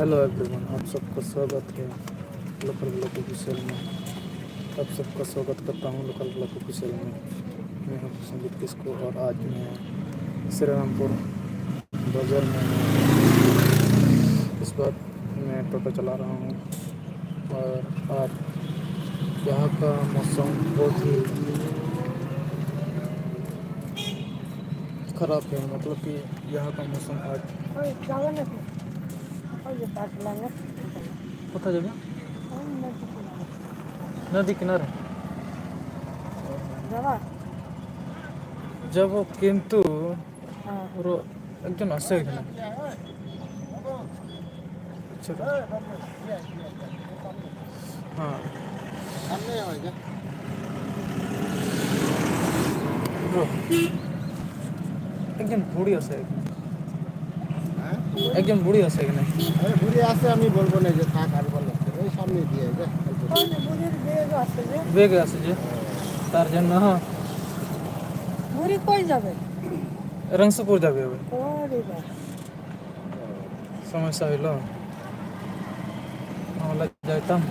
Hello everyone, आप सबका स्वागत है लोकल ब्लॉक ऑफिशियल में। आप सबका स्वागत करता हूँ लोकल ब्लॉक ऑफिशियल में। मैं हूँ संदीप किसको और आज मैं श्री रामपुर बाजार में इस बार मैं टोटो चला रहा हूँ और आज यहाँ का मौसम बहुत ही ख़राब है। मतलब कि यहाँ का मौसम आज पता जब नदी किनारे जब किंतु একজন আছে এখানে হ্যাঁ একজন বুড়ি আছে একজন বুড়ি আছে এখানে বুড়ি আছে আমি বলবো না যে থাক আর বলবো ওই সামনে দিয়ে যে বেগে আছে যে তার জন্য বুড়ি কই যাবে রংসপুর যাবে হবে ওরে বাবা সমস্যা হইল নাহলে যাইতাম